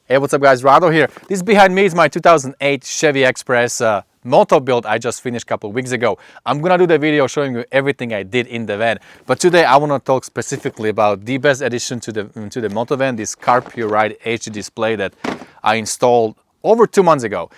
Hey, what's up guys, Rado here. This behind me is my 2008 Chevy Express Moto build I just finished a couple of weeks ago. I'm gonna do the video showing you everything I did in the van. But today I wanna talk specifically about the best addition to the Moto van, this Carpuride HD display that I installed over 2 months ago.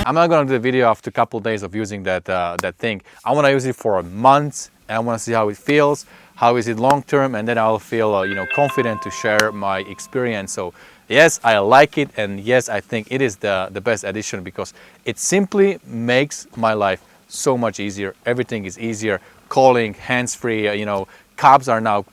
I'm not gonna do the video after a couple of days of using that thing. I wanna use it for a month. And I want to see how it feels, how is it long term, and then I'll feel confident to share my experience. So yes, I like it, and yes, I think it is the best addition because it simply makes my life so much easier. Everything is easier. Calling, hands-free. Cops are now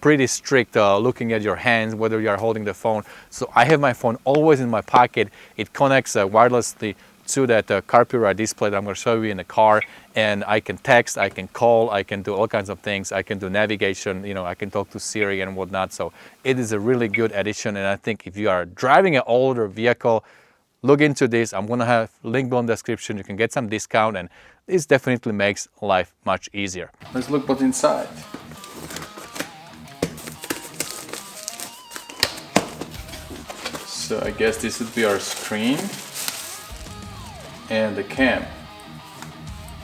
pretty strict looking at your hands whether you are holding the phone. So I have my phone always in my pocket. It connects wirelessly to that Carpuride display that I'm going to show you in the car, and I can text, I can call, I can do all kinds of things. I can do navigation, I can talk to Siri and whatnot. So it is a really good addition, and I think if you are driving an older vehicle, look into this. I'm going to have a link below in the description. You can get some discount, and this definitely makes life much easier. Let's look what's inside. So I guess this would be our screen and the cam.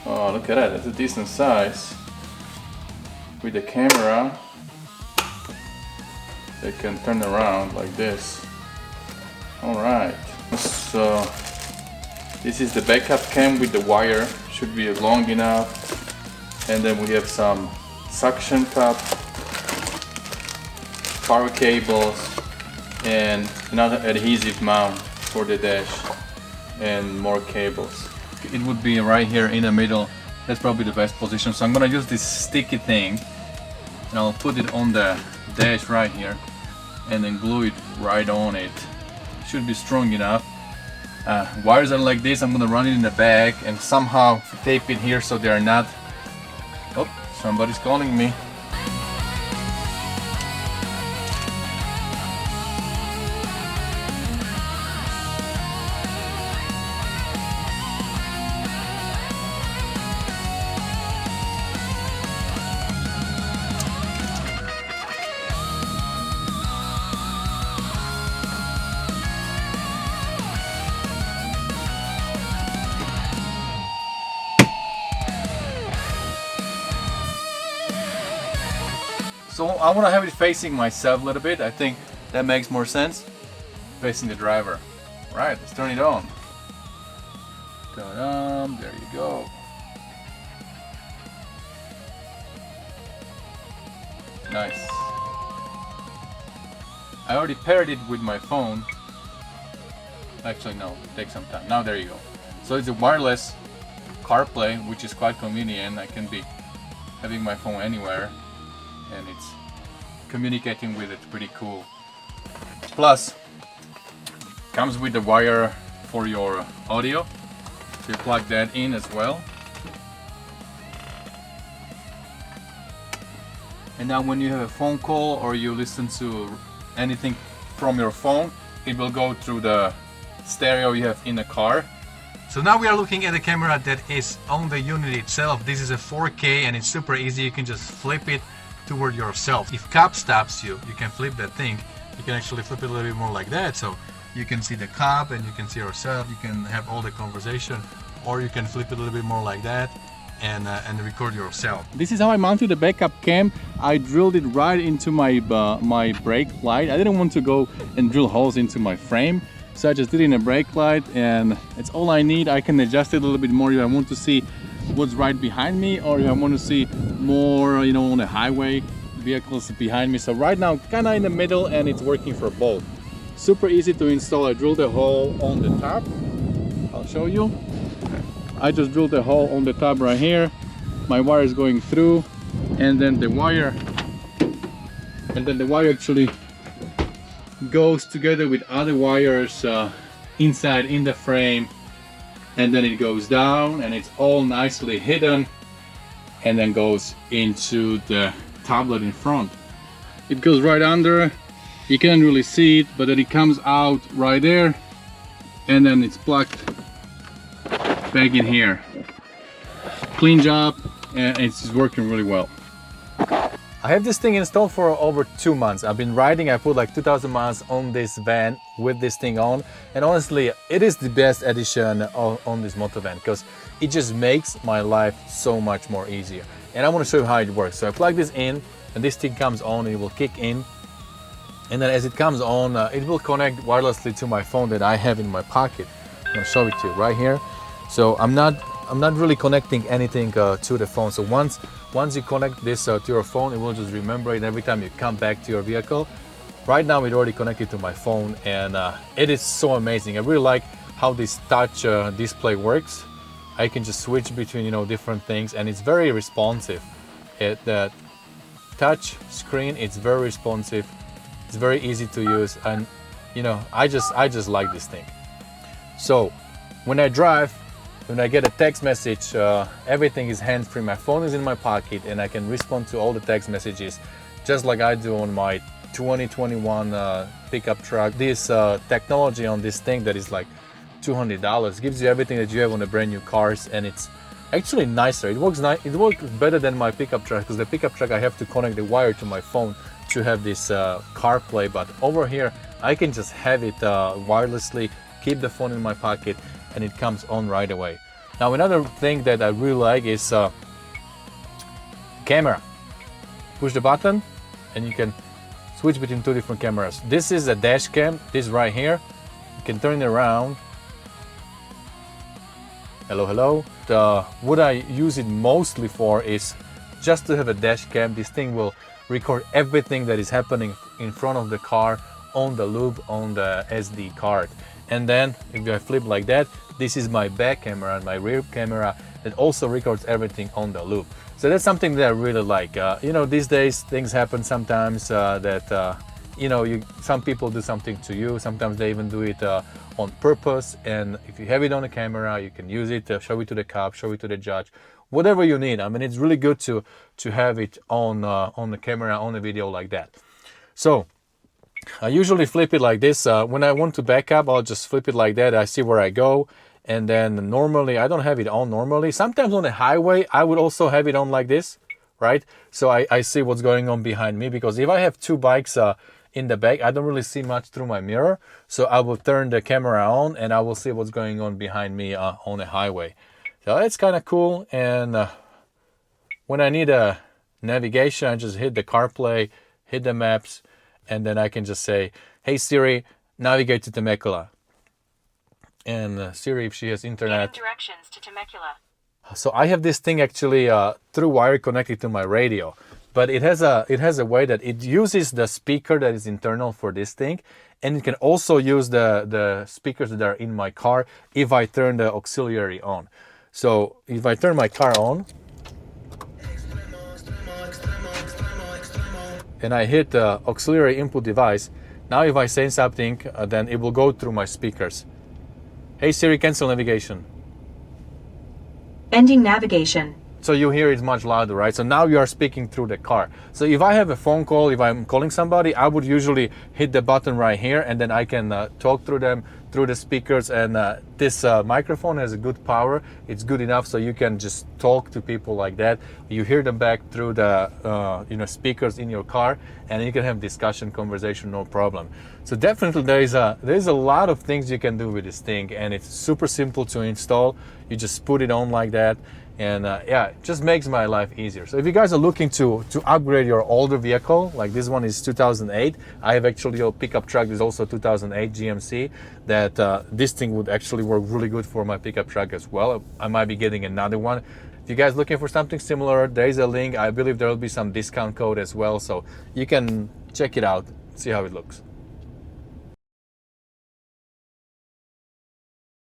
Oh, look at that, that's a decent size. With the camera, they can turn around like this. Alright, so this is the backup cam with the wire, should be long enough. And then we have some suction cup, power cables, and another adhesive mount for the dash, and more cables. It would be right here in the middle. That's probably the best position. So I'm gonna use this sticky thing and I'll put it on the dash right here and then glue it right on it. Should be strong enough. Wires are like this. I'm gonna run it in the back and somehow tape it here so they are not... Oh, somebody's calling me. So I want to have it facing myself a little bit. I think that makes more sense. Facing the driver. Right, let's turn it on. Ta-da, there you go. Nice. I already paired it with my phone. Actually no, it takes some time. Now there you go. So it's a wireless CarPlay, which is quite convenient. I can be having my phone anywhere and it's communicating with it, pretty cool. Plus comes with the wire for your audio, so you plug that in as well. And now when you have a phone call or you listen to anything from your phone, it will go through the stereo you have in the car. So now we are looking at a camera that is on the unit itself. This is a 4K and it's super easy. You can just flip it toward yourself. If cop stops you, you can flip that thing. You can actually flip it a little bit more like that, so you can see the cop and you can see yourself. You can have all the conversation, or you can flip it a little bit more like that and record yourself. This is how I mounted the backup cam. I drilled it right into my my brake light. I didn't want to go and drill holes into my frame, so I just did it in a brake light, and it's all I need. I can adjust it a little bit more if I want to see what's right behind me, or if I want to see more on the highway vehicles behind me. So right now kind of in the middle, and it's working for both. Super easy to install. I drilled a hole on the top. I'll show you. I just drilled a hole on the top right here. My wire is going through, and then the wire actually goes together with other wires inside in the frame, and then it goes down and it's all nicely hidden and then goes into the tablet in front. It goes right under. You can't really see it, but then it comes out right there, and then it's plugged back in here. Clean job, and it's working really well. I have this thing installed for over 2 months. I've been riding, I put like 2,000 miles on this van with this thing on, and honestly, it is the best addition on this Moto van because it just makes my life so much more easier. And I want to show you how it works. So I plug this in, and this thing comes on, it will kick in, and then as it comes on, it will connect wirelessly to my phone that I have in my pocket. I'm gonna show it to you right here. So I'm not really connecting anything to the phone. So once you connect this to your phone, it will just remember it every time you come back to your vehicle. Right now it already connected to my phone, and it is so amazing. I really like how this touch display works. I can just switch between, you know, different things, and it's very responsive. The touch screen, it's very responsive. It's very easy to use, and you know, I just like this thing. So when I drive, when I get a text message, everything is hands-free. My phone is in my pocket, and I can respond to all the text messages just like I do on my 2021 pickup truck. This technology on this thing that is like $200 gives you everything that you have on a brand new cars, and it's actually nicer. It works better than my pickup truck, because the pickup truck I have to connect the wire to my phone to have this CarPlay, but over here I can just have it wirelessly, keep the phone in my pocket, and it comes on right away. Now another thing that I really like is camera. Push the button and you can switch between two different cameras. This is a dash cam, this right here. You can turn it around. Hello, hello. What I use it mostly for is just to have a dash cam. This thing will record everything that is happening in front of the car on the loop on the SD card. And then if I flip like that, this is my back camera and my rear camera that also records everything on the loop. So that's something that I really like. You know, these days things happen sometimes that you know, some people do something to you. Sometimes they even do it on purpose. And if you have it on a camera, you can use it to show it to the cop, show it to the judge, whatever you need. I mean, it's really good to have it on the camera, on the video like that. So I usually flip it like this. When I want to back up, I'll just flip it like that. I see where I go. And then normally, I don't have it on normally. Sometimes on the highway, I would also have it on like this, right? So I see what's going on behind me, because if I have two bikes in the back, I don't really see much through my mirror. So I will turn the camera on and I will see what's going on behind me on the highway. So that's kind of cool. And when I need a navigation, I just hit the CarPlay, hit the maps, and then I can just say, hey Siri, navigate to Temecula. And Siri, if she has internet. Directions to Temecula. So I have this thing actually through wire connected to my radio, but it has a way that it uses the speaker that is internal for this thing, and it can also use the speakers that are in my car if I turn the auxiliary on. So if I turn my car on and I hit the auxiliary input device, now if I say something, then it will go through my speakers. Hey Siri, cancel navigation. Ending navigation. So you hear it's much louder, right? So now you are speaking through the car. So if I have a phone call, if I'm calling somebody, I would usually hit the button right here, and then I can talk through them through the speakers. And this microphone has a good power. It's good enough so you can just talk to people like that. You hear them back through the you know, speakers in your car, and you can have discussion, conversation, no problem. So definitely there's a lot of things you can do with this thing, and it's super simple to install. You just put it on like that. And yeah, it just makes my life easier. So if you guys are looking to upgrade your older vehicle, like this one is 2008, I have actually a pickup truck is also 2008 GMC, that this thing would actually work really good for my pickup truck as well. I might be getting another one. If you guys looking for something similar, there is a link. I believe there will be some discount code as well, so you can check it out, see how it looks.